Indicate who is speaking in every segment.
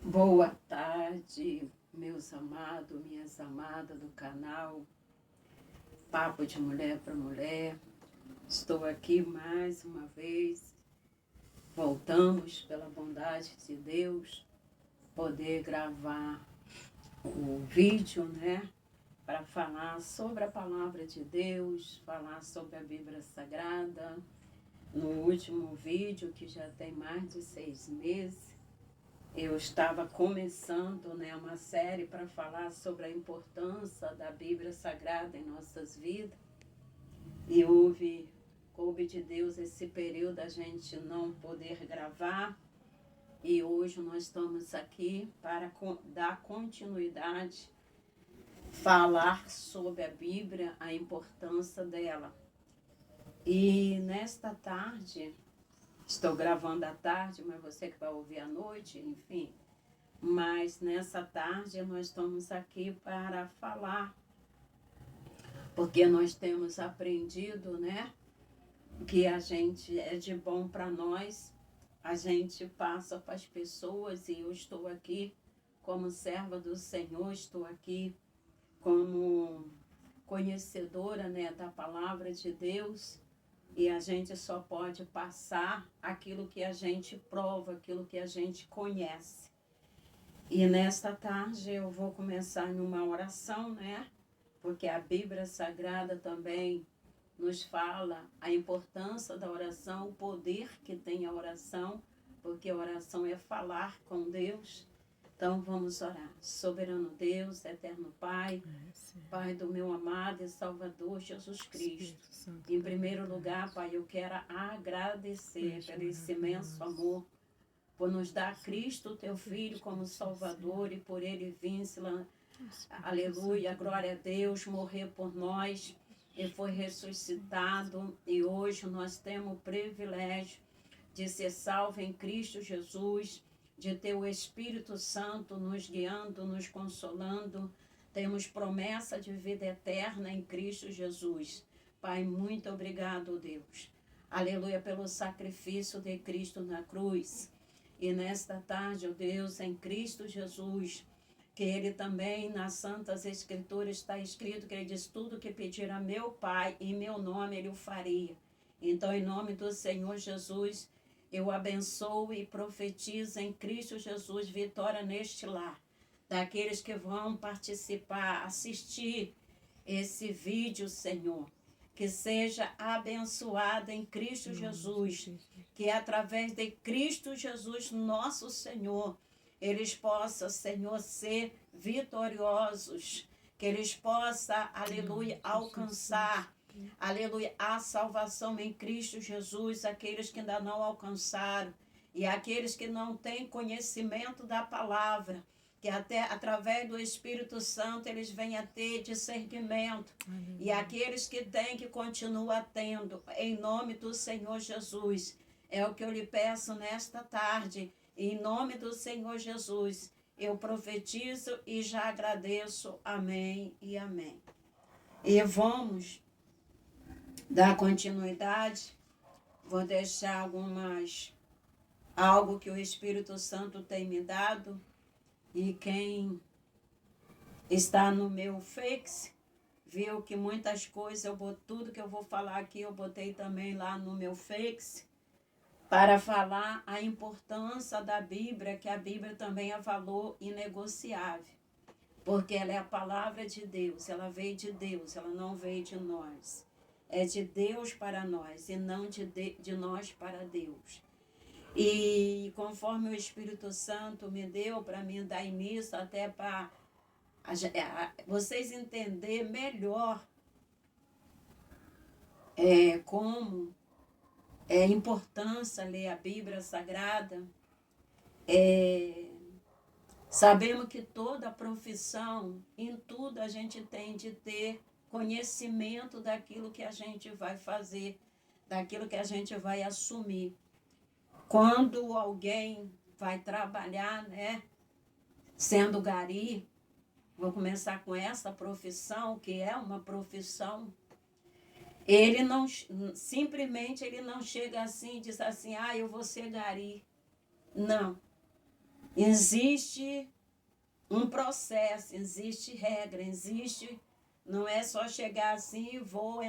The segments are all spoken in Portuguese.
Speaker 1: Boa tarde, meus amados, minhas amadas do canal Papo de Mulher para Mulher. Estou aqui mais uma vez. Voltamos pela bondade de Deus poder gravar o vídeo, né? Para falar sobre a palavra de Deus, falar sobre a Bíblia Sagrada. No último vídeo, que já tem mais de 6 meses, eu estava começando, né, uma série para falar sobre a importância da Bíblia Sagrada em nossas vidas. E coube de Deus esse período a gente não poder gravar. E hoje nós estamos aqui para dar continuidade, falar sobre a Bíblia, a importância dela. E nesta tarde, estou gravando à tarde, mas você que vai ouvir à noite, enfim. Mas nessa tarde nós estamos aqui para falar, porque nós temos aprendido, né, que a gente é de bom para nós, a gente passa para as pessoas, e eu estou aqui como serva do Senhor, estou aqui como conhecedora, né, da palavra de Deus, e a gente só pode passar aquilo que a gente prova, aquilo que a gente conhece. E nesta tarde eu vou começar numa oração, né? Porque a Bíblia Sagrada também nos fala a importância da oração, o poder que tem a oração, porque a oração é falar com Deus. Então vamos orar. Soberano Deus, eterno Pai, Pai do meu amado e Salvador Jesus Cristo. Em primeiro lugar, Pai, eu quero agradecer pelo esse imenso amor, por nos dar Cristo, teu Filho, como Salvador, e por ele vir, aleluia, glória a Deus, morrer por nós, e foi ressuscitado, e hoje nós temos o privilégio de ser salvo em Cristo Jesus, de ter o Espírito Santo nos guiando, nos consolando. Temos promessa de vida eterna em Cristo Jesus. Pai, muito obrigado, Deus. Aleluia, pelo sacrifício de Cristo na cruz. E nesta tarde, ó Deus, em Cristo Jesus, que ele também, nas Santas Escrituras, está escrito que ele diz: tudo que pedir a meu Pai, em meu nome, ele o faria. Então, em nome do Senhor Jesus, eu abençoo e profetizo em Cristo Jesus vitória neste lar. Daqueles que vão participar, assistir esse vídeo, Senhor, que seja abençoada em Cristo Jesus, que através de Cristo Jesus, nosso Senhor, eles possam, Senhor, ser vitoriosos, que eles possam, aleluia, alcançar, aleluia, a salvação em Cristo Jesus, aqueles que ainda não alcançaram, e aqueles que não têm conhecimento da palavra, que até através do Espírito Santo eles venham a ter discernimento. E aqueles que têm, que continuam tendo, em nome do Senhor Jesus. É o que eu lhe peço nesta tarde, em nome do Senhor Jesus. Eu profetizo e já agradeço. Amém e amém. E vamos dar continuidade. Vou deixar algo que o Espírito Santo tem me dado. E quem está no meu Face viu que muitas coisas, tudo que eu vou falar aqui, eu botei também lá no meu Face, para falar a importância da Bíblia, que a Bíblia também é valor inegociável, porque ela é a palavra de Deus, ela veio de Deus, ela não veio de nós. É de Deus para nós e não de nós para Deus. E conforme o Espírito Santo me deu para mim dar início, até para vocês entenderem melhor como é importância ler a Bíblia Sagrada. Sabemos que toda profissão, em tudo a gente tem de ter conhecimento daquilo que a gente vai fazer, daquilo que a gente vai assumir. Quando alguém vai trabalhar, né, sendo gari, vou começar com essa profissão, que é uma profissão, ele não, simplesmente ele não chega assim e diz assim: eu vou ser gari. Não. Existe um processo, existe regra, não é só chegar assim, vou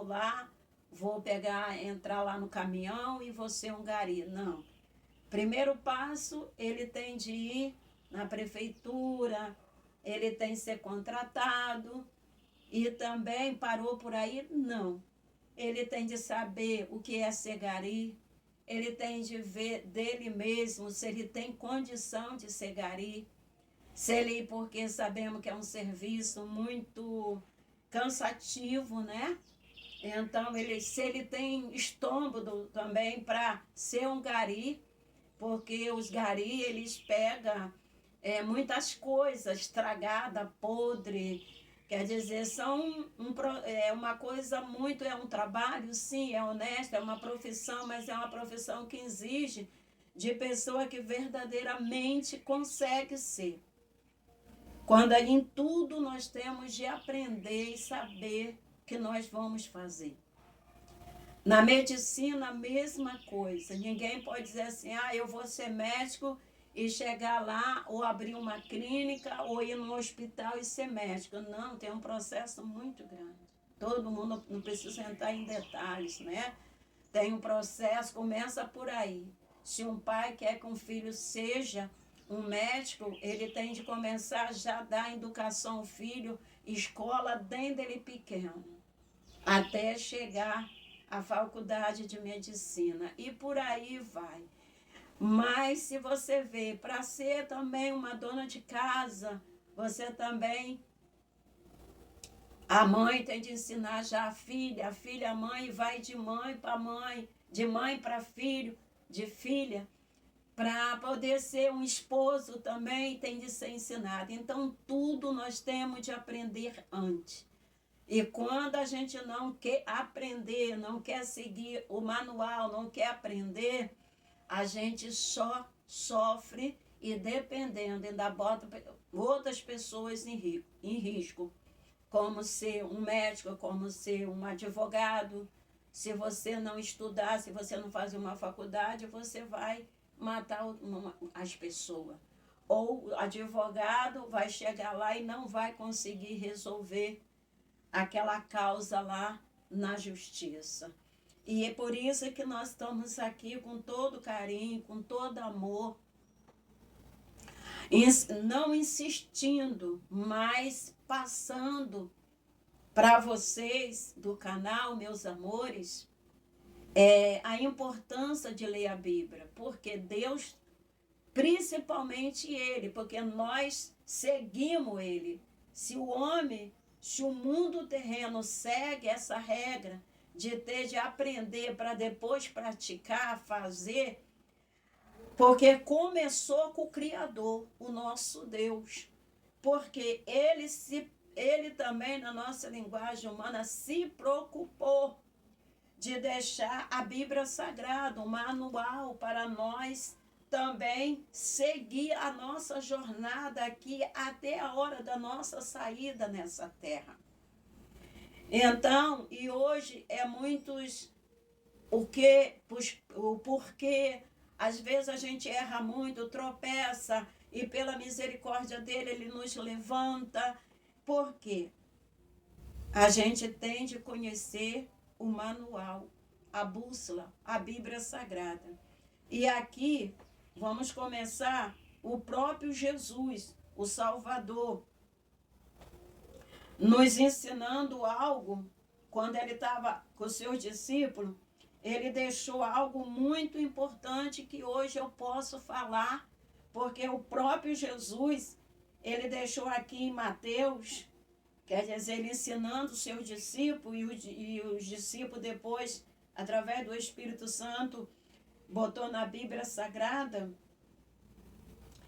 Speaker 1: lá, vou entrar lá no caminhão e vou ser um gari. Não. Primeiro passo, ele tem de ir na prefeitura, ele tem de ser contratado e também parou por aí? Não. Ele tem de saber o que é ser gari, ele tem de ver dele mesmo se ele tem condição de ser gari, se ele, porque sabemos que é um serviço muito cansativo, né? Então, se ele tem estômago também para ser um gari, porque os gari, eles pegam muitas coisas estragadas, podre, quer dizer, uma coisa muito, é um trabalho, sim, é honesto, é uma profissão, mas é uma profissão que exige de pessoa que verdadeiramente consegue ser. Quando em tudo nós temos de aprender e saber o que nós vamos fazer. Na medicina, a mesma coisa. Ninguém pode dizer assim, eu vou ser médico e chegar lá ou abrir uma clínica ou ir no hospital e ser médico. Não, tem um processo muito grande. Todo mundo não precisa entrar em detalhes, né? Tem um processo, começa por aí. Se um pai quer que um filho seja um médico, ele tem de começar já a dar educação ao filho, escola desde ele pequeno, até chegar à faculdade de medicina. E por aí vai. Mas se você vê, para ser também uma dona de casa, você também, a mãe tem de ensinar já a filha, a mãe vai de mãe para mãe, de mãe para filho, de filha, para poder ser um esposo também tem de ser ensinado. Então, tudo nós temos de aprender antes. E quando a gente não quer aprender, não quer seguir o manual, não quer aprender, a gente só sofre e, dependendo, ainda bota outras pessoas em risco, como ser um médico, como ser um advogado. Se você não estudar, se você não fazer uma faculdade, você vai matar as pessoas. Ou o advogado vai chegar lá e não vai conseguir resolver aquela causa lá na justiça. E é por isso que nós estamos aqui com todo carinho, com todo amor, não insistindo, mas passando para vocês do canal, meus amores, a importância de ler a Bíblia, porque Deus, principalmente Ele, porque nós seguimos Ele. Se o mundo terreno segue essa regra de ter de aprender para depois praticar, fazer, porque começou com o Criador, o nosso Deus, porque ele também, na nossa linguagem humana, se preocupou de deixar a Bíblia Sagrada, um manual para nós também seguir a nossa jornada aqui até a hora da nossa saída nessa terra. Então, e hoje o porquê, às vezes a gente erra muito, tropeça, e pela misericórdia dele, ele nos levanta. Por quê? A gente tem de conhecer o manual, a bússola, a Bíblia Sagrada. E aqui vamos começar o próprio Jesus, o Salvador, nos ensinando algo. Quando ele estava com os seus discípulos, ele deixou algo muito importante que hoje eu posso falar, porque o próprio Jesus, ele deixou aqui em Mateus, quer dizer, ele ensinando os seus discípulos, e os discípulos depois, através do Espírito Santo, botou na Bíblia Sagrada,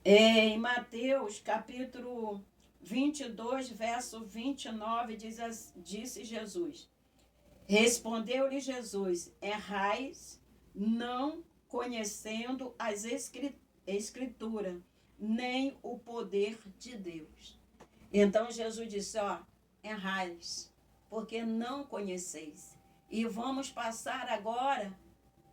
Speaker 1: em Mateus, capítulo 22, verso 29, disse Jesus: respondeu-lhe Jesus: errais, não conhecendo as Escrituras, nem o poder de Deus. Então Jesus disse: errais, porque não conheceis. E vamos passar agora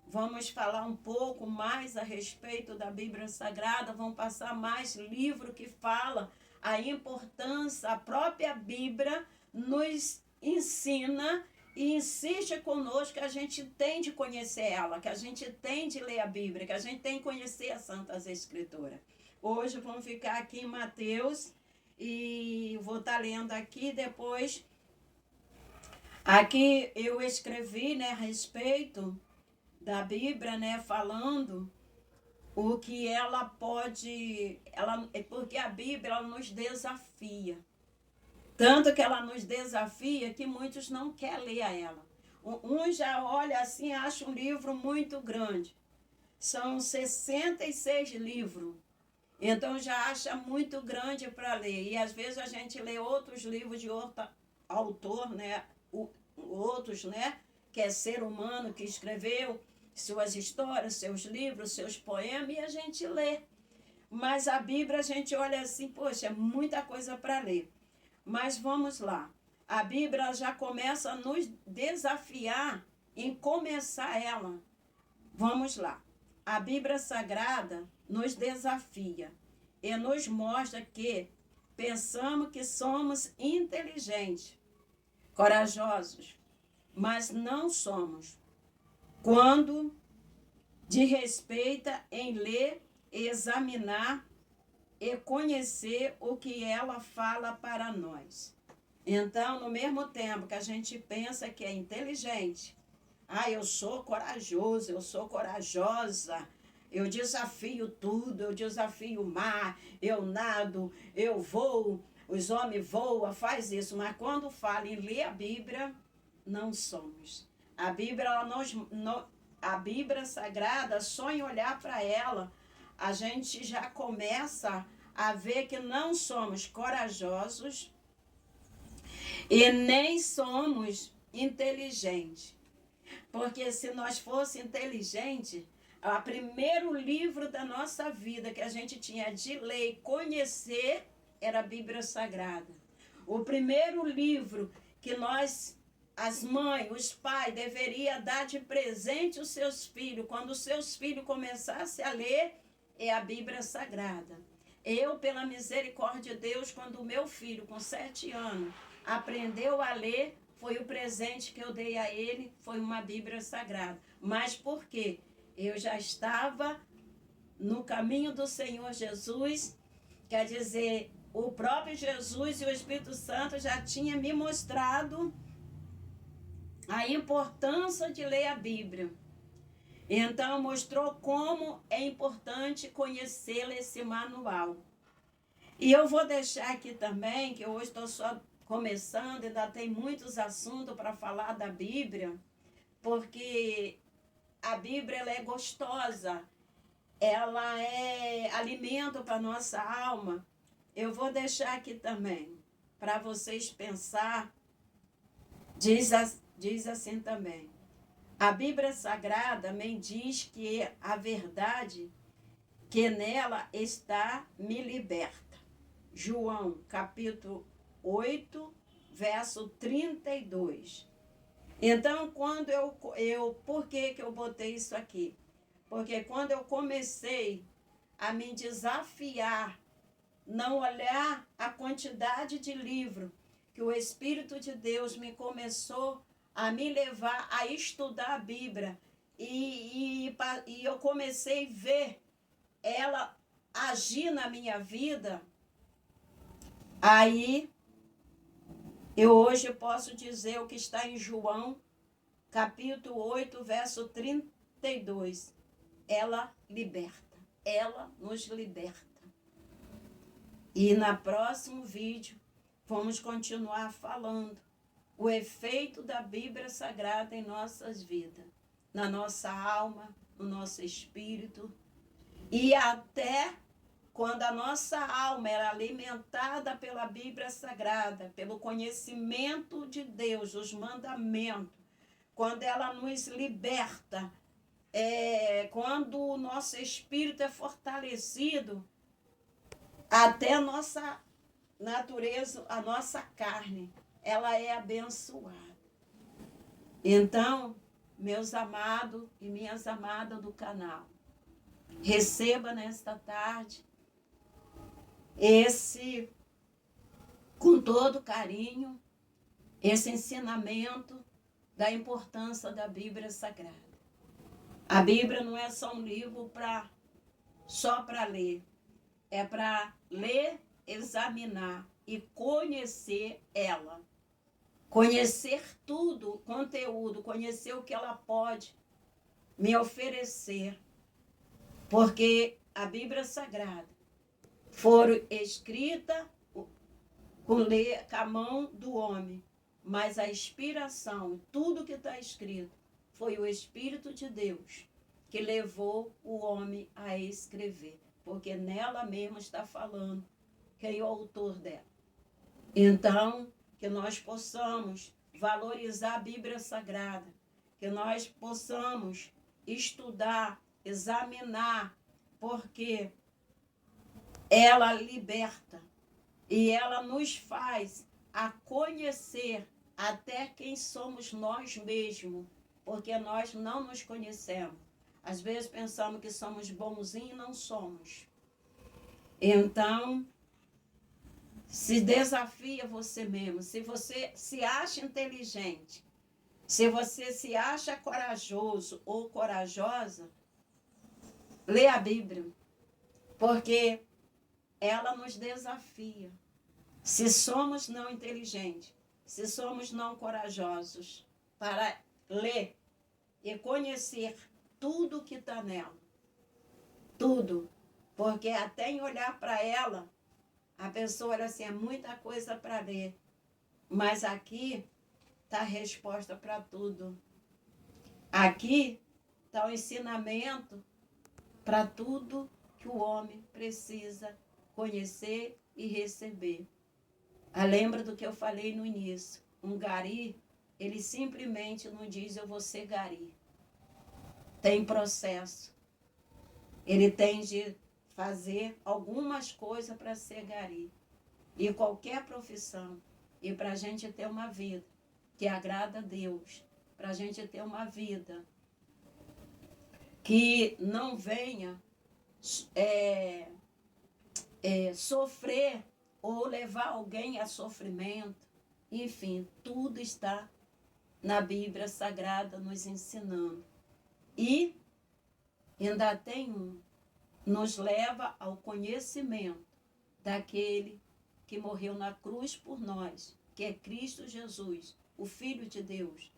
Speaker 1: vamos falar um pouco mais a respeito da Bíblia Sagrada, vamos passar mais livro que fala a importância, a própria Bíblia nos ensina e insiste conosco que a gente tem de conhecer ela, que a gente tem de ler a Bíblia, que a gente tem de conhecer as Santas Escrituras. Hoje vamos ficar aqui em Mateus e vou estar lendo aqui depois. Aqui eu escrevi, né, a respeito da Bíblia, né, falando o que ela pode, porque a Bíblia ela nos desafia. Tanto que ela nos desafia que muitos não querem ler a ela. Um já olha assim, acha um livro muito grande. São 66 livros. Então já acha muito grande para ler. E às vezes a gente lê outros livros de outro autor, né? Outros, né? Que é ser humano que escreveu suas histórias, seus livros, seus poemas, e a gente lê. Mas a Bíblia a gente olha assim, poxa, é muita coisa para ler. Mas vamos lá. A Bíblia já começa a nos desafiar em começar ela. Vamos lá. A Bíblia Sagrada nos desafia e nos mostra que pensamos que somos inteligentes, corajosos, mas não somos. Quando desrespeita em ler, examinar e conhecer o que ela fala para nós. Então, no mesmo tempo que a gente pensa que é inteligente, eu sou corajoso, eu sou corajosa, eu desafio tudo, eu desafio o mar, eu nado, eu voo, os homens voam, faz isso. Mas quando fala em ler a Bíblia, não somos. A Bíblia, a Bíblia Sagrada, só em olhar para ela, a gente já começa a ver que não somos corajosos e nem somos inteligentes. Porque se nós fosse inteligente, o primeiro livro da nossa vida que a gente tinha de ler e conhecer era a Bíblia Sagrada. O primeiro livro que nós, as mães, os pais, deveriam dar de presente aos seus filhos, quando os seus filhos começassem a ler, é a Bíblia Sagrada. Eu, pela misericórdia de Deus, quando o meu filho, com 7 anos, aprendeu a ler, foi o presente que eu dei a ele, foi uma Bíblia Sagrada. Mas por quê? Eu já estava no caminho do Senhor Jesus, quer dizer, o próprio Jesus e o Espírito Santo já tinham me mostrado a importância de ler a Bíblia. Então, mostrou como é importante conhecer esse manual. E eu vou deixar aqui também, que hoje estou só começando, ainda tem muitos assuntos para falar da Bíblia, porque a Bíblia ela é gostosa, ela é alimento para a nossa alma. Eu vou deixar aqui também, para vocês pensar, diz assim também. A Bíblia Sagrada me diz que a verdade que nela está me liberta. João, capítulo 8, verso 32. Então, quando por que eu botei isso aqui? Porque quando eu comecei a me desafiar, não olhar a quantidade de livro que o Espírito de Deus me começou a me levar a estudar a Bíblia, e eu comecei a ver ela agir na minha vida, aí eu hoje posso dizer o que está em João, capítulo 8, verso 32. Ela liberta, ela nos liberta. E no próximo vídeo vamos continuar falando o efeito da Bíblia Sagrada em nossas vidas, na nossa alma, no nosso espírito, e até quando a nossa alma era alimentada pela Bíblia Sagrada, pelo conhecimento de Deus, os mandamentos, quando ela nos liberta, quando o nosso espírito é fortalecido, até a nossa natureza, a nossa carne, ela é abençoada. Então, meus amados e minhas amadas do canal, receba nesta tarde com todo carinho, esse ensinamento da importância da Bíblia Sagrada. A Bíblia não é só um livro só para ler, é para ler, examinar e conhecer ela. Conhecer tudo, o conteúdo, conhecer o que ela pode me oferecer. Porque a Bíblia Sagrada foi escrita com a mão do homem, mas a inspiração, tudo que está escrito, foi o Espírito de Deus que levou o homem a escrever. Porque nela mesma está falando quem é o autor dela. Então, que nós possamos valorizar a Bíblia Sagrada, que nós possamos estudar, examinar, porque ela liberta e ela nos faz a conhecer até quem somos nós mesmos, porque nós não nos conhecemos. Às vezes pensamos que somos bonzinhos e não somos. Então, se desafia você mesmo. Se você se acha inteligente, se você se acha corajoso ou corajosa, lê a Bíblia, porque ela nos desafia. Se somos não inteligentes, se somos não corajosos, para ler e conhecer tudo que está nela. Tudo. Porque até em olhar para ela, a pessoa olha assim, é muita coisa para ler. Mas aqui está a resposta para tudo. Aqui está o ensinamento para tudo que o homem precisa conhecer e receber. Lembra do que eu falei no início. Um gari, ele simplesmente não diz eu vou ser gari. Tem processo. Ele tem de fazer algumas coisas para ser gari. E qualquer profissão. E para a gente ter uma vida que agrada a Deus. Para a gente ter uma vida que não venha sofrer ou levar alguém a sofrimento. Enfim, tudo está na Bíblia Sagrada nos ensinando. E ainda tem nos leva ao conhecimento daquele que morreu na cruz por nós, que é Cristo Jesus, o Filho de Deus,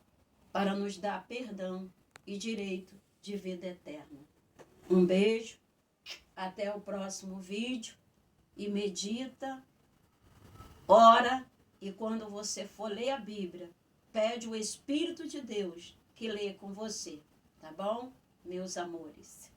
Speaker 1: para nos dar perdão e direito de vida eterna. Um beijo, até o próximo vídeo e medita, ora, e quando você for ler a Bíblia, pede o Espírito de Deus que lê com você, tá bom, meus amores?